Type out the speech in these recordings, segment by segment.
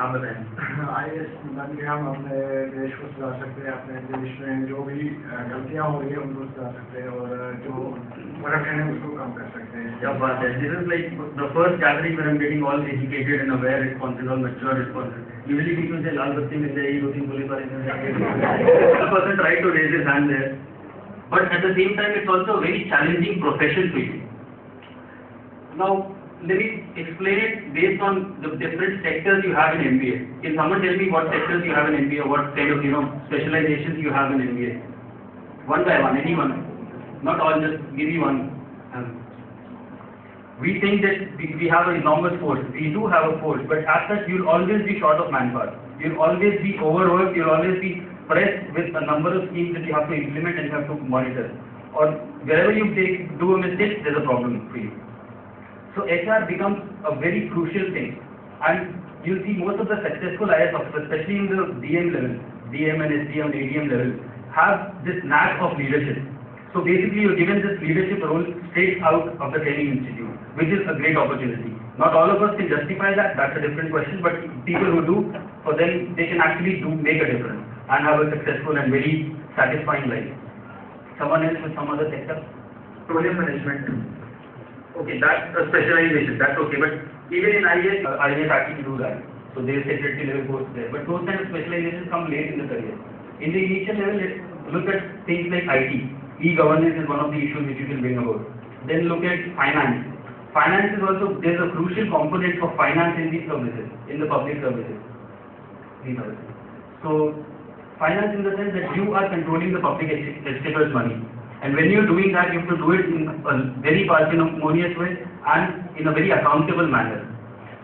आप बताएं। IAS बन के हम अपने देश को सुधार सकते हैं, अपने देश में जो भी गलतियाँ हो रही है उनको सुधार सकते हैं और जो करप्शन है उसको कम कर सकते हैं। क्या बात है। This is like the first gathering where I'm getting all educated and aware responses, all mature responses. Usually people say लाल बत्ती मिल जाएगी, 2-3 पुलिस वाले मिल जाएंगे. The person tried to raise his hand there, but at the same time it's also a very challenging profession for you. Now let me explain it based on the different sectors you have in MBA. Can someone tell me what sectors you have in MBA, what kind of specializations you have in MBA? One by one, anyone. Not all, just give me one. We think that we have an enormous force. We do have a force, but as such, you'll always be short of manpower. You'll always be overworked. You'll always be pressed with a number of schemes that you have to implement and you have to monitor. Or wherever you do a mistake, there's a problem for you. So HR becomes a very crucial thing, and you'll see most of the successful IAS officers, especially in the DM level, DM and SDM, ADM level, have this knack of leadership. So basically, you're given this leadership role straight out of the training institute, which is a great opportunity. Not all of us can justify that, that's a different question, but people who do, for them, they can actually make a difference and have a successful and very satisfying life. Someone else with some other sector? Petroleum management. Okay, that's a specialization, that's okay, but even in IAS actually do that. So there is secretary level course there, but those kind of specializations come late in the career. In the initial level, let's look at things like IT. E-governance is one of the issues which you can bring about. Then look at finance. Finance is also, there's a crucial component for finance in these services, in the public services. So, finance in the sense that you are controlling the public exchequer's money. And when you're doing that, you have to do it in a very parsimonious way and in a very accountable manner.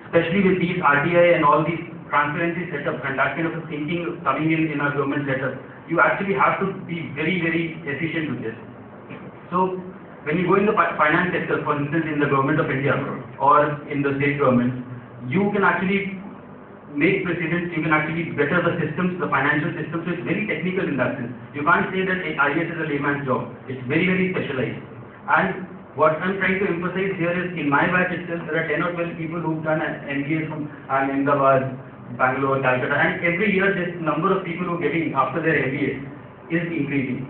Especially with these RTI and all these transparency setups and that kind of a thinking coming in our government setup, you actually have to be very, very efficient with this. So, when you go in the finance sector, for instance, in the government of India or in the state government, you can actually make precedents, you can actually better the systems, the financial systems, so it's very technical in that sense. You can't say that IAS is a layman's job. It's very, very specialized. And what I'm trying to emphasize here is, in my batch itself, there are 10 or 12 people who've done an MBA from Ahmedabad, Bangalore, Calcutta, and every year this number of people who are getting after their MBA is increasing.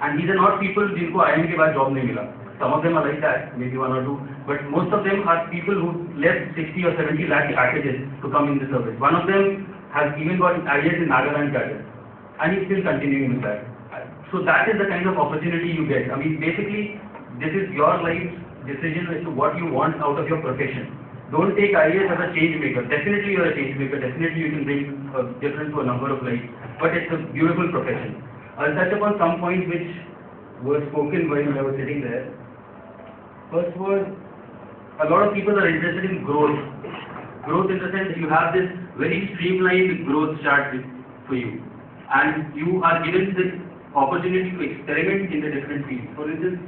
And these are not people who IIM ke baad job nahi mila. Some of them are like that, maybe one or two, but most of them are people who left 60 or 70 lakh packages to come in the service. One of them has even got IAS in Nagaland cadre, and he's still continuing with that. So that is the kind of opportunity you get. I mean, basically, this is your life's decision as to what you want out of your profession. Don't take IAS as a change maker. Definitely you're a change maker. Definitely you can bring a difference to a number of lives. But it's a beautiful profession. I'll touch upon some points which were spoken while I was sitting there. First was, a lot of people are interested in growth. Growth in the sense that you have this very streamlined growth chart for you. And you are given this opportunity to experiment in the different fields. For instance,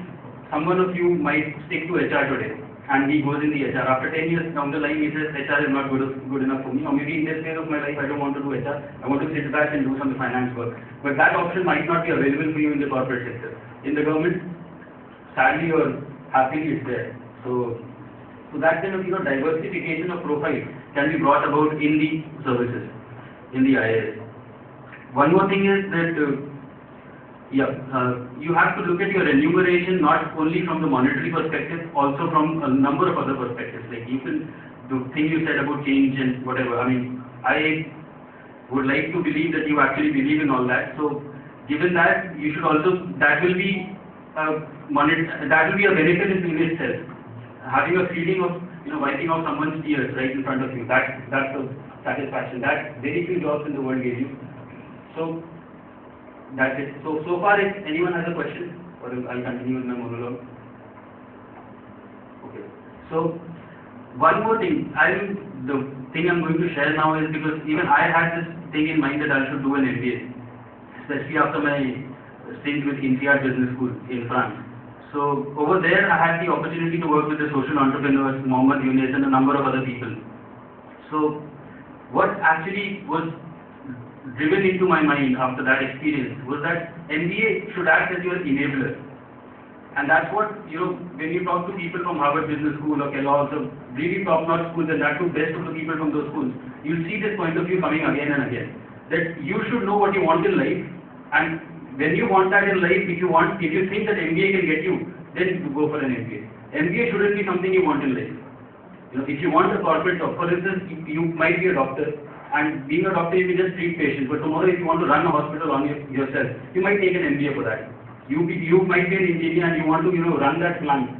someone of you might stick to HR today, and he goes in the HR. After 10 years down the line, he says, HR is not good enough for me, or maybe in this phase of my life, I don't want to do HR, I want to sit back and do some finance work. But that option might not be available for you in the corporate sector. In the government, sadly or happily, it's there. So that kind of diversification of profile can be brought about in the services, in the IAS. One more thing is that you have to look at your remuneration not only from the monetary perspective, also from a number of other perspectives. Like the thing you said about change and whatever. I mean, I would like to believe that you actually believe in all that. So, given that, you should also, that will be a benefit in itself. Having a feeling of wiping out someone's tears right in front of you. That's a satisfaction. That very few jobs in the world give you. So. That's it. So far, if anyone has a question, or I'll continue with my monologue. Okay. So, one more thing. The thing I'm going to share now is because even I had this thing in mind that I should do an MBA, especially after my stint with IMRT Business School in France. So, over there, I had the opportunity to work with the social entrepreneurs, Mohammed Yunus, and a number of other people. So, what actually was driven into my mind after that experience was that MBA should act as your enabler. And that's what, when you talk to people from Harvard Business School or Kellogg's or really top-notch schools, and that too best of the people from those schools, you'll see this point of view coming again and again. That you should know what you want in life, and when you want that in life, if you think that MBA can get you, then you go for an MBA. MBA shouldn't be something you want in life. If you want a corporate job, for instance, you might be a doctor, and being a doctor, you can just treat patients. But tomorrow, if you want to run a hospital on yourself, you might take an MBA for that. You might be an engineer and you want to run that plant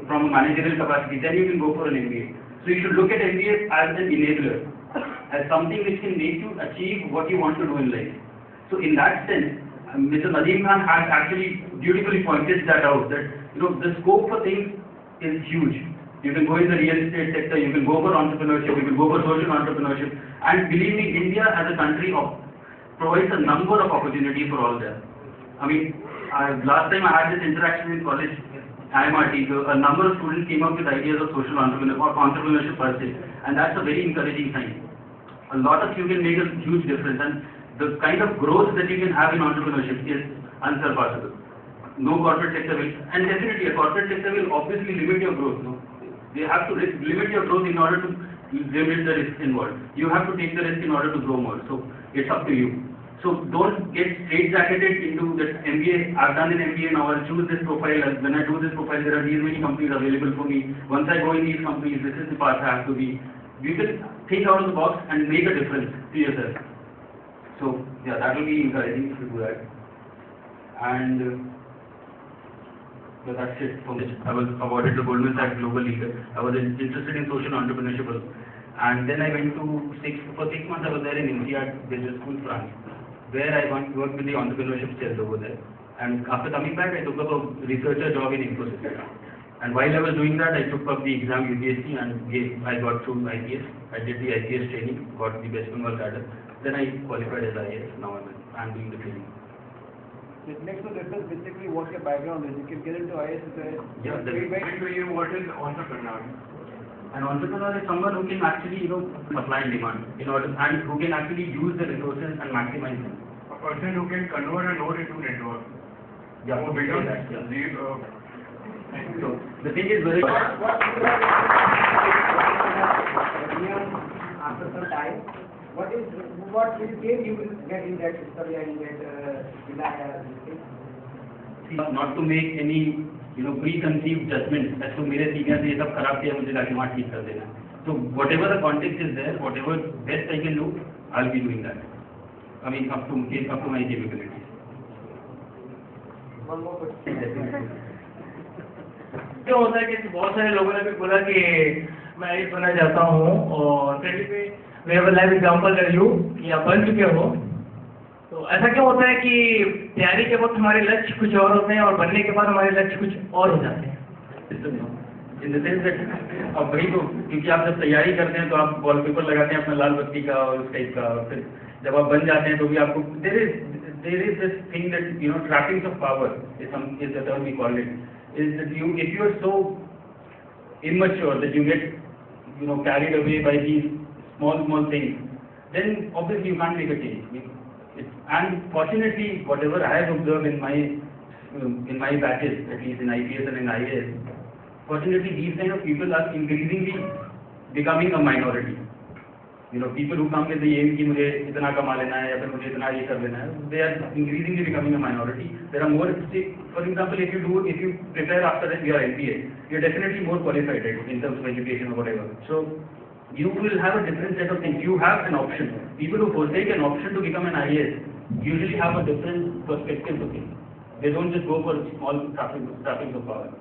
from a managerial capacity. Then you can go for an MBA. So you should look at MBA as an enabler, as something which can make you achieve what you want to do in life. So in that sense, Mr. Nadeem Khan has actually beautifully pointed that out. That the scope for things is huge. You can go in the real estate sector, you can go for entrepreneurship, you can go for social entrepreneurship. And believe me, India as a country provides a number of opportunities for all that. I mean, last time I had this interaction in college, IMRT, a number of students came up with ideas of social entrepreneurship per se. And that's a very encouraging sign. A lot of you can make a huge difference. And the kind of growth that you can have in entrepreneurship is unsurpassable. No corporate sector will, and definitely a corporate sector will obviously limit your growth. No? They have to limit your growth in order to limit the risk involved. You have to take the risk in order to grow more. So it's up to you. So don't get straitjacketed into that MBA. I've done an MBA now. I'll choose this profile. When I do this profile, there are these many companies available for me. Once I go in these companies, this is the path I have to be. You can think out of the box and make a difference to yourself. So yeah, that will be encouraging if you do that. And so that's it for me. I was awarded the Goldman Sachs Global Leader. I was interested in social entrepreneurship also. And then I went to for 6 months I was there in IMRT Business School, France, where I worked with the entrepreneurship cells over there. And after coming back, I took up a researcher job in Infosys. And while I was doing that, I took up the exam UTSC and I got through IPS. I did the IPS training, got the West Bengal cadre. Then I qualified as IAS. Now I'm doing the training. It makes no difference basically what your background is. You can get into IAS with yeah, to you, what is entrepreneur? An entrepreneur is someone who can actually, supply and demand and who can actually use the resources and maximize them. A person who can convert a node into network. Yeah, who becomes so the thing is very. After some time, what will change you will get in that system and get Not to make any preconceived judgment as to मेरे senior से ये सब खराब किया मुझे लाके वहाँ ठीक कर देना. So whatever the context is there, whatever best I can do, I'll be doing that. I mean up to my capabilities. One more question. क्या होता है कि बहुत सारे लोगों ने भी बोला कि मैं ये बनना चाहता हूँ और we have a live example that you कि आप बन चुके हो. तो ऐसा क्यों होता है कि तैयारी के वक्त हमारे लक्ष्य कुछ और होते हैं और बनने के बाद हमारे लक्ष्य कुछ और हो जाते हैं? इन द सेंस दैट अब वही तो क्योंकि आप जब तैयारी करते हैं तो आप वॉलपेपर लगाते हैं अपना लाल बत्ती का और उस टाइप का, और फिर जब आप बन जाते हैं तो भी आपको there is this thing that trappings of power is the term we call it, is that if you are so immature that you get carried away by these small things, then obviously you can't make a change. And fortunately, whatever I have observed in my batches, at least in IPS and in IAS, fortunately these kind of people are increasingly becoming a minority. People who come with the aim कि मुझे इतना कमा लेना है या फिर मुझे इतना ये कर लेना है, they are increasingly becoming a minority. There are more. For example, if you prepare after your MBA, you're definitely more qualified in terms of education or whatever. So you will have a different set of things. You have an option. People who forsake an option to become an IAS usually have a different perspective to things. They don't just go for small trappings of power.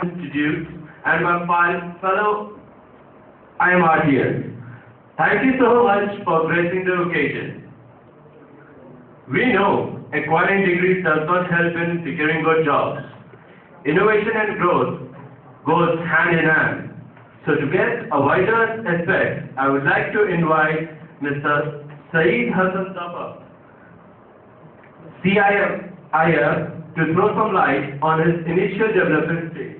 Institute and my fellow IMRTers. Thank you so much for gracing the occasion. We know acquiring degrees does not help in securing good jobs. Innovation and growth goes hand in hand. So to get a wider aspect, I would like to invite Mr. Saeed Hassan Tapa, CIF, to throw some light on his initial development stage.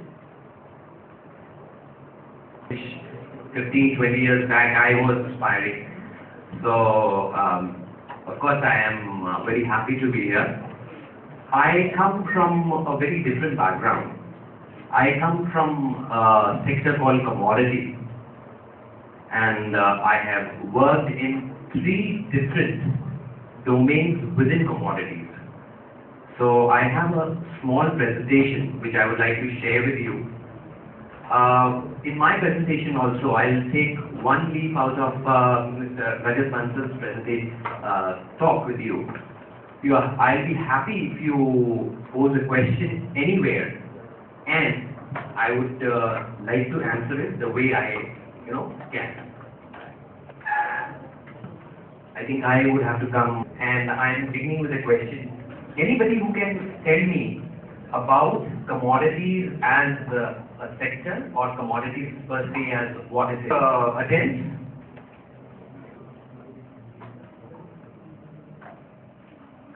15, 20 years back, I was aspiring So, of course, I am very happy to be here. I come from a very different background. I come from a sector called commodity, and I have worked in 3 different domains within commodities. So I have a small presentation which I would like to share with you. In my presentation also, I'll take one leaf out of Mr. Rajat Bansal's presentation talk with you. I'll be happy if you pose a question anywhere, and I would like to answer it the way I, can. I think I would have to come, and I'm beginning with a question. Anybody who can tell me about commodities as a sector, or commodities per se as what is it? Attend?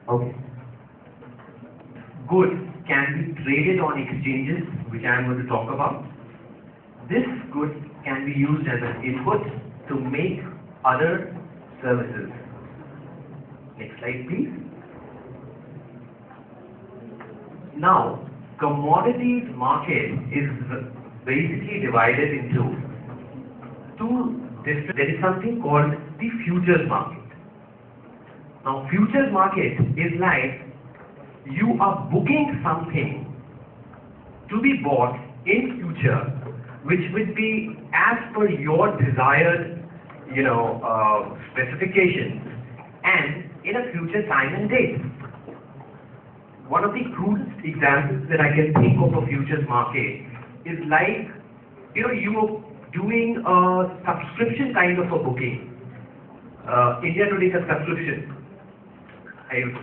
Okay. Goods can be traded on exchanges, which I am going to talk about. This good can be used as an input to make other services. Next slide, please. Now, commodities market is basically divided into 2 different. There is something called the futures market. Now, futures market is like you are booking something to be bought in future, which would be as per your desired, specifications, and in a future time and date. One of the crudest examples that I can think of a futures market is like, you are doing a subscription kind of a booking. India today is a subscription.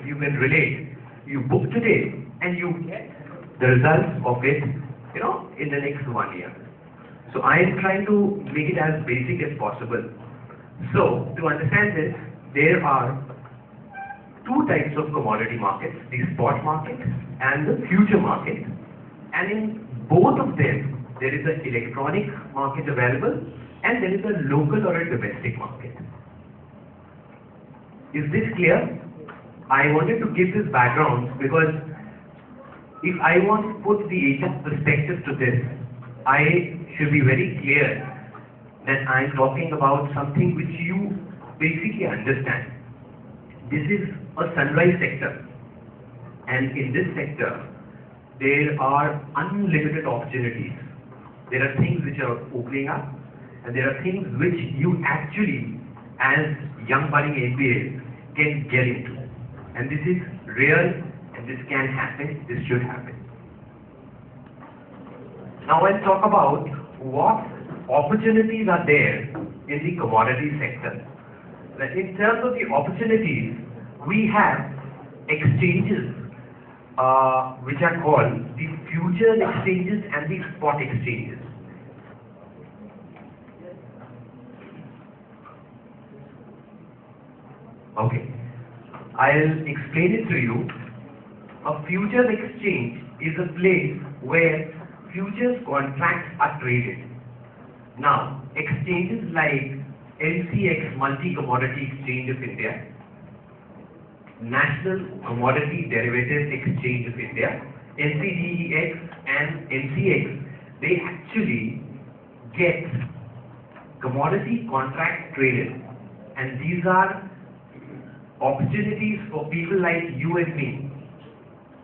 You can relate. You book today and you get the results of it, in the next 1 year. So I am trying to make it as basic as possible. So to understand this, there are 2 types of commodity markets, the spot market and the future market. And in both of them, there is an electronic market available and there is a local or a domestic market. Is this clear? I wanted to give this background because if I want to put the HR perspective to this, I should be very clear that I am talking about something which you basically understand. This is a sunrise sector, and in this sector there are unlimited opportunities. There are things which are opening up, and there are things which you actually, as young budding MBAs, can get into. And this is real, and this can happen, this should happen. Now let's talk about what opportunities are there in the commodity sector. In terms of the opportunities, we have exchanges which are called the futures exchanges and the spot exchanges. Okay, I'll explain it to you. A futures exchange is a place where futures contracts are traded. Now, exchanges like NCX, Multi-Commodity Exchange of India, National Commodity Derivatives Exchange of India, NCDEX and NCX, they actually get commodity contracts traded, and these are opportunities for people like you and me.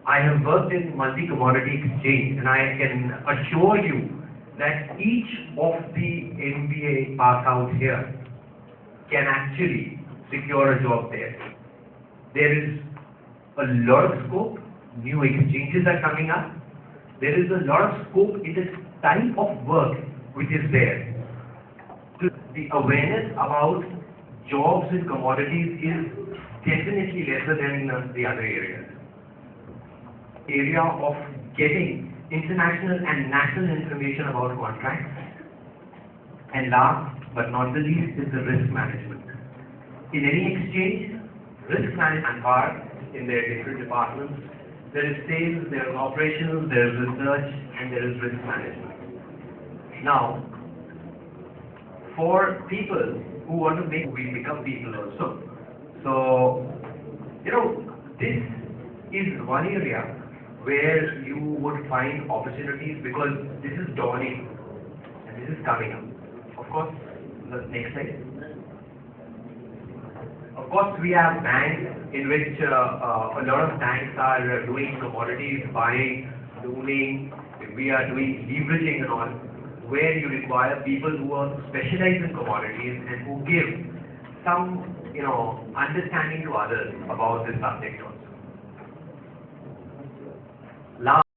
I have worked in multi-commodity exchange, and I can assure you that each of the MBA pass out here can actually secure a job there. There is a lot of scope. New exchanges are coming up. There is a lot of scope in the type of work which is there. The awareness about jobs in commodities is definitely lesser than the other areas. Area of getting international and national information about contracts. And last but not the least is the risk management. In any exchange, risk management are in their different departments. There is sales, there is operations, there is research, and there is risk management. Now, for people who want to make, we become people also. So, this is one area where you would find opportunities because this is dawning and this is coming up. Of course, the next slide. Of course, we have banks in which a lot of banks are doing commodities buying, looning. We are doing leveraging and all, where you require people who are specialized in commodities and who give some, understanding to others about this subject also.